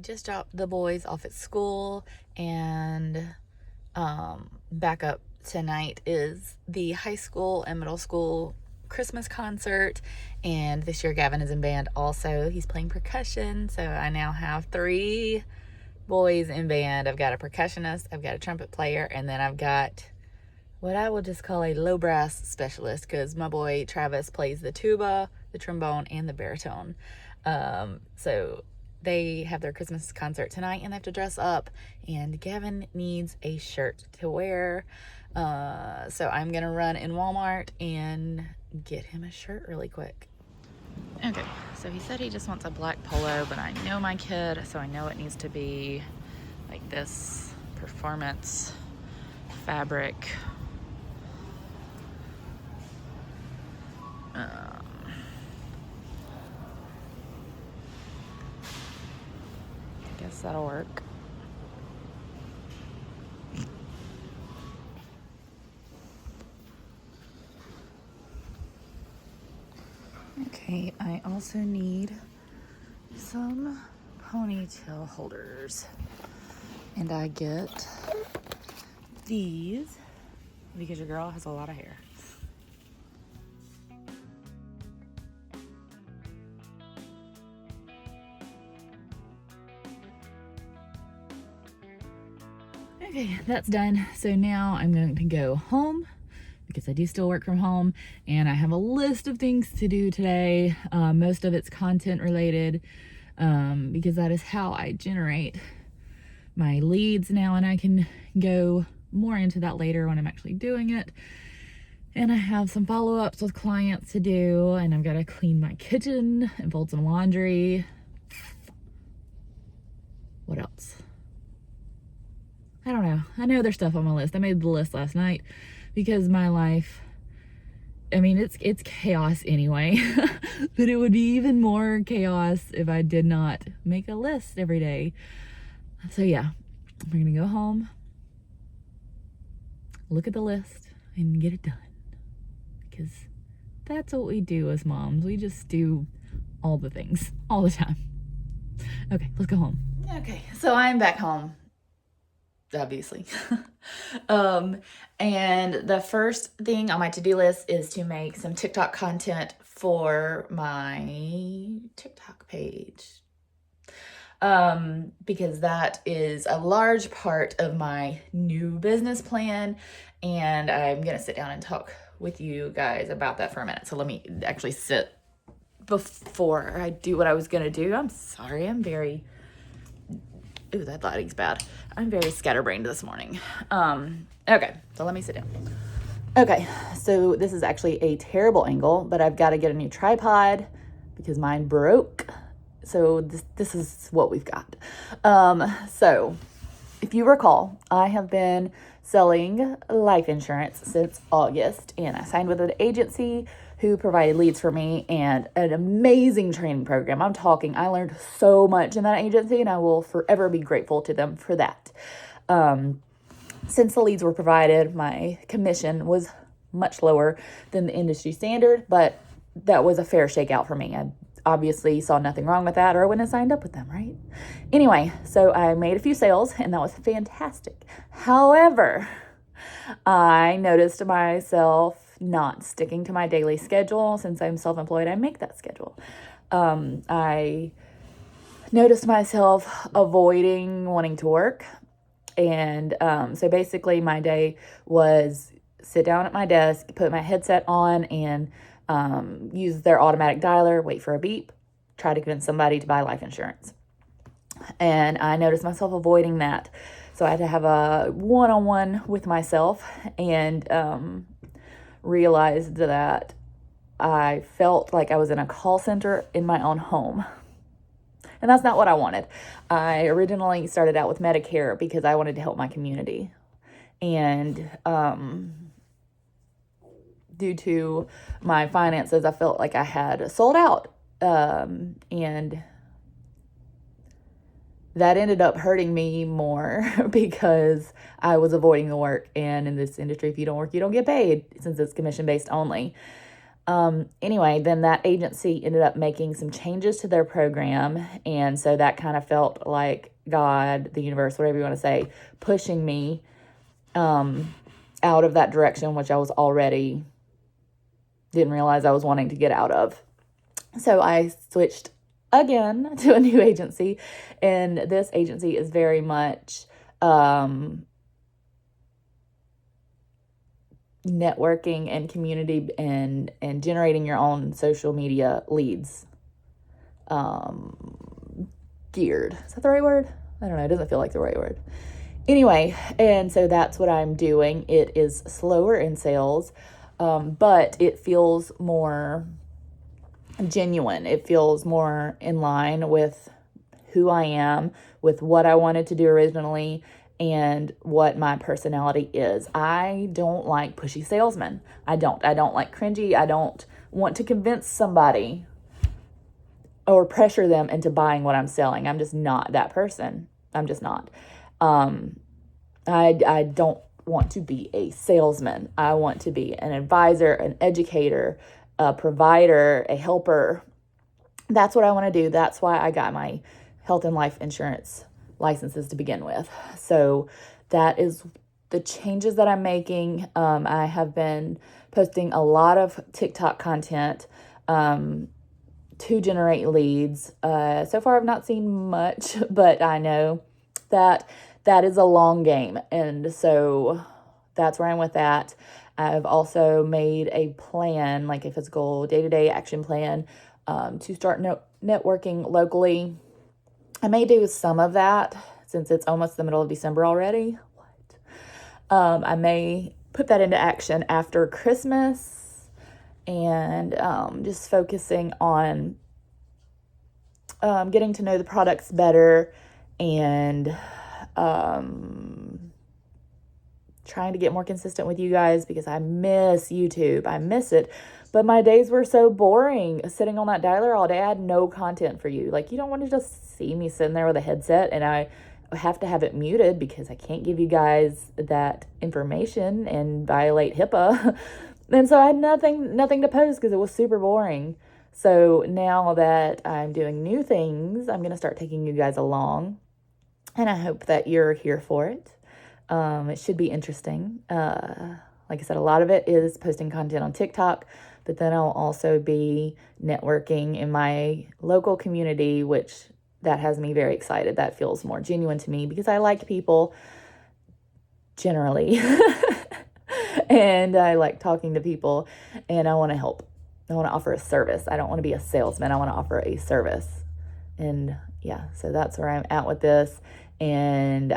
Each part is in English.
just dropped the boys off at school, and back up tonight is the high school and middle school Christmas concert, and this year Gavin is in band also. He's playing percussion, so I now have 3 boys in band. I've got a percussionist, I've got a trumpet player, and then I've got what I will just call a low brass specialist, because my boy Travis plays the tuba, the trombone, and the baritone. So they have their Christmas concert tonight, and they have to dress up, and Gavin needs a shirt to wear. So I'm gonna run in Walmart and get him a shirt really quick. Okay, so he said he just wants a black polo, but I know my kid, so I know it needs to be like this performance fabric. Guess that'll work. Okay, I also need some ponytail holders, and I get these because your girl has a lot of hair. Okay, that's done. So now I'm going to go home because I do still work from home, and I have a list of things to do today. Most of it's content related, because that is how I generate my leads now, and I can go more into that later when I'm actually doing it. And I have some follow-ups with clients to do, and I've got to clean my kitchen and fold some laundry. What else? I don't know. I know there's stuff on my list. I made the list last night because my life, I mean, it's chaos anyway, but it would be even more chaos if I did not make a list every day. So yeah, we're gonna go home, look at the list, and get it done, because that's what we do as moms. We just do all the things all the time. Okay, let's go home. Okay, so I'm back home, obviously. And the first thing on my to-do list is to make some TikTok content for my TikTok page. Because that is a large part of my new business plan, and I'm gonna sit down and talk with you guys about that for a minute. So let me actually sit before I do what I was gonna do. I'm sorry, I'm very, ooh, that lighting's bad. I'm very scatterbrained this morning. Okay, so let me sit down. Okay, so this is actually a terrible angle, but I've got to get a new tripod because mine broke. So this is what we've got. So if you recall, I have been selling life insurance since August, and I signed with an agency who provided leads for me and an amazing training program. I'm talking, I learned so much in that agency, and I will forever be grateful to them for that. Since the leads were provided, my commission was much lower than the industry standard, but that was a fair shakeout for me. I obviously saw nothing wrong with that, or I wouldn't have signed up with them, right? Anyway, so I made a few sales, and that was fantastic. However, I noticed myself not sticking to my daily schedule. Since I'm self-employed, I make that schedule. I noticed myself avoiding wanting to work. And so basically my day was sit down at my desk, put my headset on, and use their automatic dialer, wait for a beep, try to convince somebody to buy life insurance. And I noticed myself avoiding that. So I had to have a one-on-one with myself, and realized that I felt like I was in a call center in my own home. And that's not what I wanted. I originally started out with Medicare because I wanted to help my community. And due to my finances, I felt like I had sold out. And that ended up hurting me more because I was avoiding the work. And in this industry, if you don't work, you don't get paid, since it's commission-based only. Anyway, then that agency ended up making some changes to their program. And so that kind of felt like God, the universe, whatever you want to say, pushing me out of that direction, which I was already didn't realize I was wanting to get out of. So I switched again to a new agency, and this agency is very much networking and community and generating your own social media leads geared. Is that the right word? I don't know. It doesn't feel like the right word. Anyway, and so that's what I'm doing. It is slower in sales, but it feels more genuine. It feels more in line with who I am, with what I wanted to do originally, and what my personality is. I don't like pushy salesmen. I don't like cringy. I don't want to convince somebody or pressure them into buying what I'm selling. I'm just not that person. I'm just not. I don't want to be a salesman. I want to be an advisor, an educator, a provider, a helper. That's what I want to do. That's why I got my health and life insurance licenses to begin with. So that is the changes that I'm making. I have been posting a lot of TikTok content to generate leads. So far, I've not seen much, but I know that is a long game. And so that's where I'm with that. I've also made a plan, like a physical day-to-day action plan, to start networking locally. I may do some of that since it's almost the middle of December already. I may put that into action after Christmas and just focusing on getting to know the products better and trying to get more consistent with you guys because I miss YouTube. I miss it. But my days were so boring sitting on that dialer all day. I had no content for you. Like, you don't want to just see me sitting there with a headset and I have to have it muted because I can't give you guys that information and violate HIPAA. And so I had nothing to post because it was super boring. So now that I'm doing new things, I'm going to start taking you guys along. And I hope that you're here for it. It should be interesting. Like I said, a lot of it is posting content on TikTok, but then I'll also be networking in my local community, which that has me very excited. That feels more genuine to me because I like people generally. And I like talking to people and I want to help. I want to offer a service. I don't want to be a salesman. I want to offer a service. And yeah, so that's where I'm at with this. And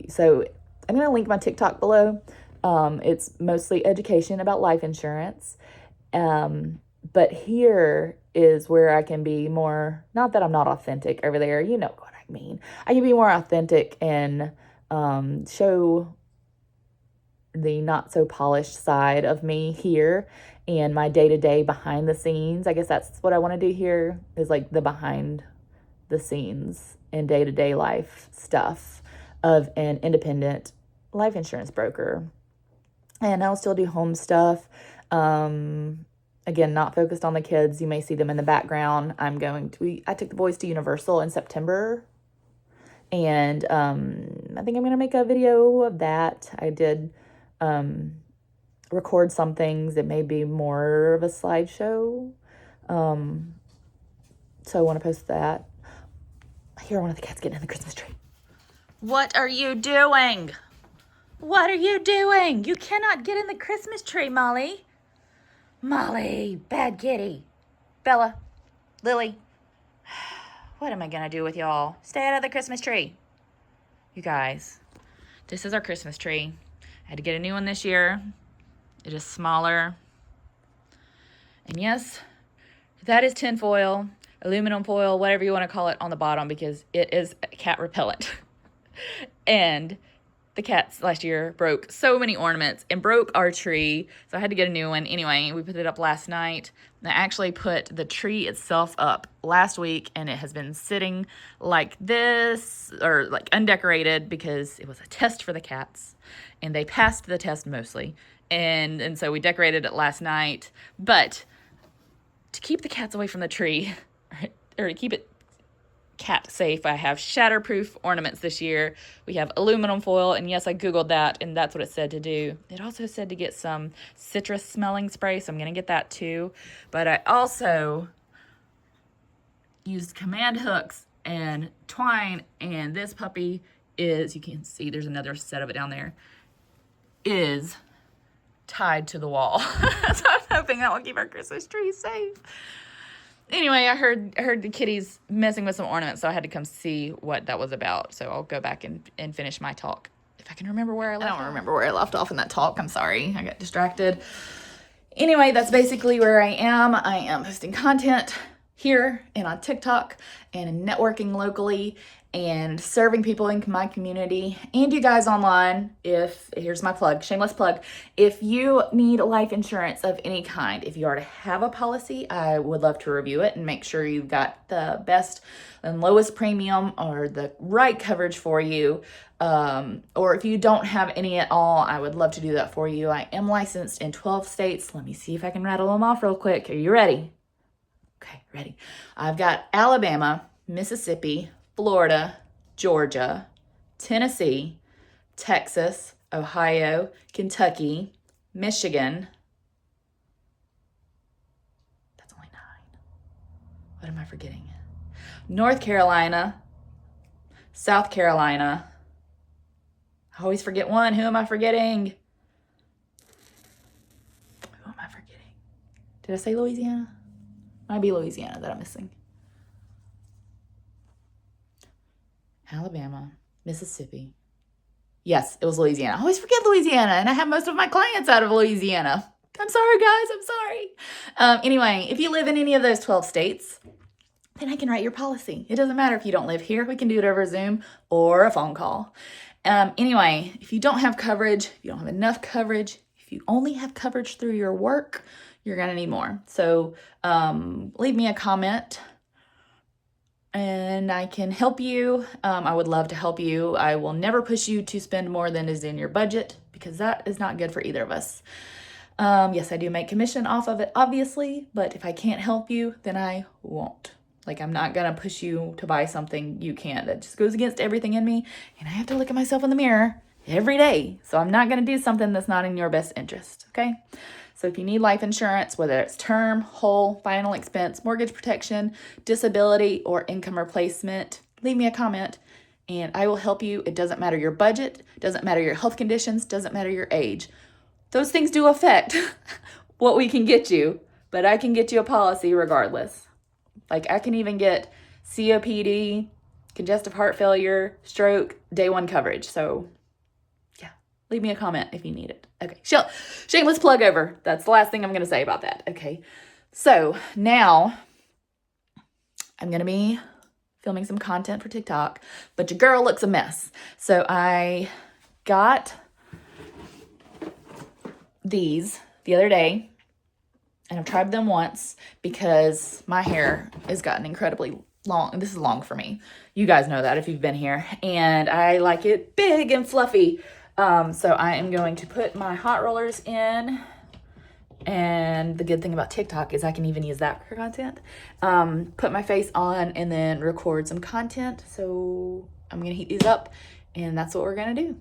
so I'm going to link my TikTok below. It's mostly education about life insurance. But here is where I can be more, not that I'm not authentic over there, you know what I mean. I can be more authentic and show the not so polished side of me here and my day-to-day behind the scenes. I guess that's what I want to do here is like the behind the scenes and day-to-day life stuff of an independent life insurance broker. And I'll still do home stuff. Again, not focused on the kids. You may see them in the background. I took the boys to Universal in September. And I think I'm going to make a video of that. I did record some things. It may be more of a slideshow. So I want to post that. I hear one of the cats getting in the Christmas tree. What are you doing? What are you doing? You cannot get in the Christmas tree, Molly. Molly, bad kitty. Bella, Lily. What am I going to do with y'all? Stay out of the Christmas tree. You guys, this is our Christmas tree. I had to get a new one this year. It is smaller. And yes, that is tin foil, aluminum foil, whatever you want to call it on the bottom because it is cat repellent. And the cats last year broke so many ornaments and broke our tree. So I had to get a new one. Anyway, we put it up last night. I actually put the tree itself up last week and it has been sitting like this or like undecorated because it was a test for the cats and they passed the test mostly. And so we decorated it last night. But to keep the cats away from the tree, or to keep it cat safe, I have shatterproof ornaments this year. We have aluminum foil, and yes, I googled that, and that's what it said to do. It also said to get some citrus smelling spray, so I'm gonna get that too. But I also used command hooks and twine, and this puppy is, you can see there's another set of it down there, is tied to the wall. So I'm hoping that will keep our Christmas tree safe. Anyway, I heard the kitties messing with some ornaments, so I had to come see what that was about. So I'll go back and finish my talk. If I can remember where I left off. I don't remember where I left off in that talk. I'm sorry. I got distracted. Anyway, that's basically where I am. I am posting content here and on TikTok and networking locally and serving people in my community and you guys online. Here's my plug, shameless plug. If you need life insurance of any kind, if you already have a policy, I would love to review it and make sure you've got the best and lowest premium or the right coverage for you. Or if you don't have any at all, I would love to do that for you. I am licensed in 12 states. Let me see if I can rattle them off real quick. Are you ready? Okay, ready. I've got Alabama, Mississippi, Florida, Georgia, Tennessee, Texas, Ohio, Kentucky, Michigan. That's only 9. What am I forgetting? North Carolina, South Carolina. I always forget one. Who am I forgetting? Who am I forgetting? Did I say Louisiana? Might be Louisiana that I'm missing. Alabama, Mississippi. Yes, it was Louisiana. I always forget Louisiana, and I have most of my clients out of Louisiana. I'm sorry, guys. I'm sorry. Anyway, if you live in any of those 12 states, then I can write your policy. It doesn't matter if you don't live here. We can do it over Zoom or a phone call. Anyway, if you don't have coverage, if you don't have enough coverage, if you only have coverage through your work, you're going to need more. So leave me a comment and I can help you. I would love to help you. I will never push you to spend more than is in your budget because that is not good for either of us. Yes, I do make commission off of it, obviously, but if I can't help you, then I won't. Like, I'm not going to push you to buy something you can't. That just goes against everything in me, and I have to look at myself in the mirror every day. So I'm not going to do something that's not in your best interest, okay? So if you need life insurance, whether it's term, whole, final expense, mortgage protection, disability, or income replacement, leave me a comment and I will help you. It doesn't matter your budget, doesn't matter your health conditions, doesn't matter your age. Those things do affect what we can get you, but I can get you a policy regardless. Like I can even get COPD, congestive heart failure, stroke, day 1 coverage. So leave me a comment if you need it. Okay, shameless plug over. That's the last thing I'm going to say about that. Okay, so now I'm going to be filming some content for TikTok, but your girl looks a mess. So I got these the other day, and I've tried them once because my hair has gotten incredibly long. This is long for me. You guys know that if you've been here. And I like it big and fluffy. So I am going to put my hot rollers in, and the good thing about TikTok is I can even use that for content. Put my face on and then record some content. So I'm going to heat these up, and that's what we're going to do.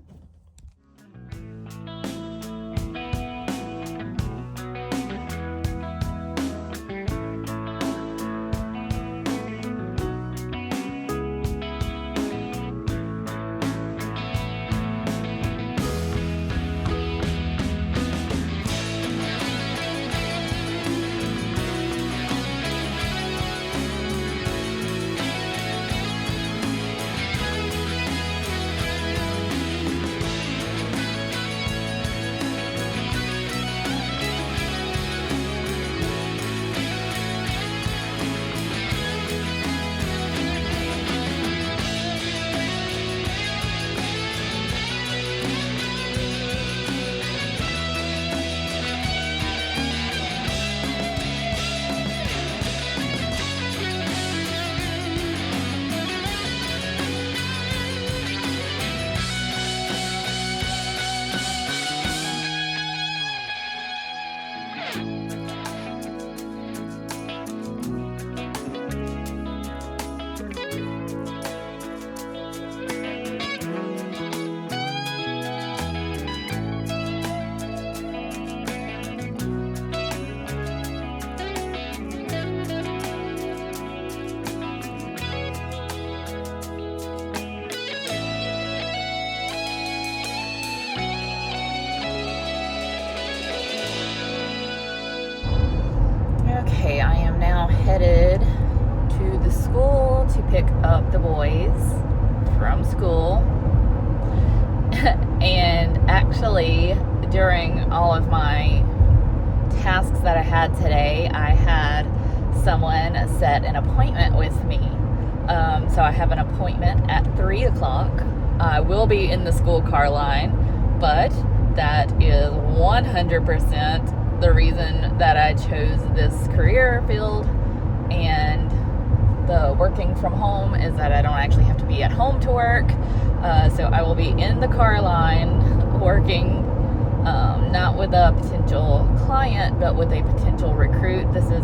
up the boys from school. And actually, during all of my tasks that I had today, I had someone set an appointment with me. So I have an appointment at 3 o'clock. I will be in the school car line, but that is 100% the reason that I chose this career field. And the working from home is that I don't actually have to be at home to work. So I will be in the car line working, not with a potential client, but with a potential recruit. This is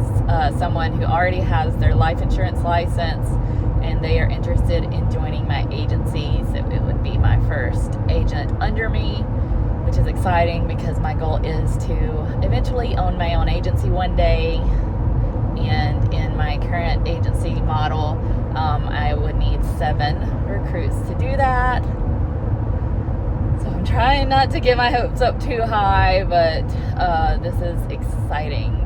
someone who already has their life insurance license, and they are interested in joining my agency. So it would be my first agent under me, which is exciting because my goal is to eventually own my own agency one day. And in my current agency model, I would need 7 recruits to do that. So I'm trying not to get my hopes up too high, but this is exciting.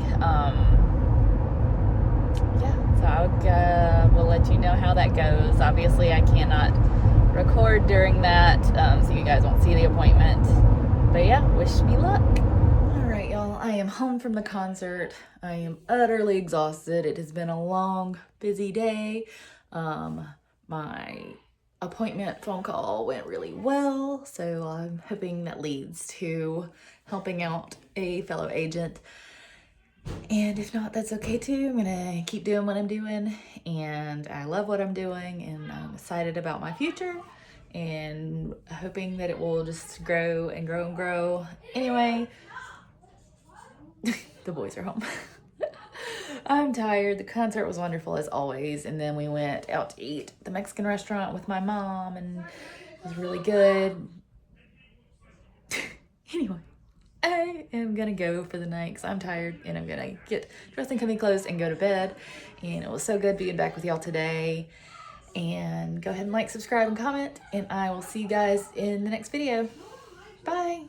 So I will let you know how that goes. Obviously, I cannot record during that, so you guys won't see the appointment. But yeah, wish me luck. All right, y'all, I am home from the concert. I am utterly exhausted. It has been a long, busy day. My appointment phone call went really well, so I'm hoping that leads to helping out a fellow agent. And if not, that's okay too. I'm gonna keep doing what I'm doing, and I love what I'm doing, and I'm excited about my future and hoping that it will just grow and grow and grow. Anyway, the boys are home. I'm tired. The concert was wonderful as always, and then we went out to eat at the Mexican restaurant with my mom, and it was really good. Anyway, I am gonna go for the night because I'm tired, and I'm gonna get dressed in comfy clothes and go to bed. And it was so good being back with y'all today. And go ahead and like, subscribe, and comment, and I will see you guys in the next video. Bye.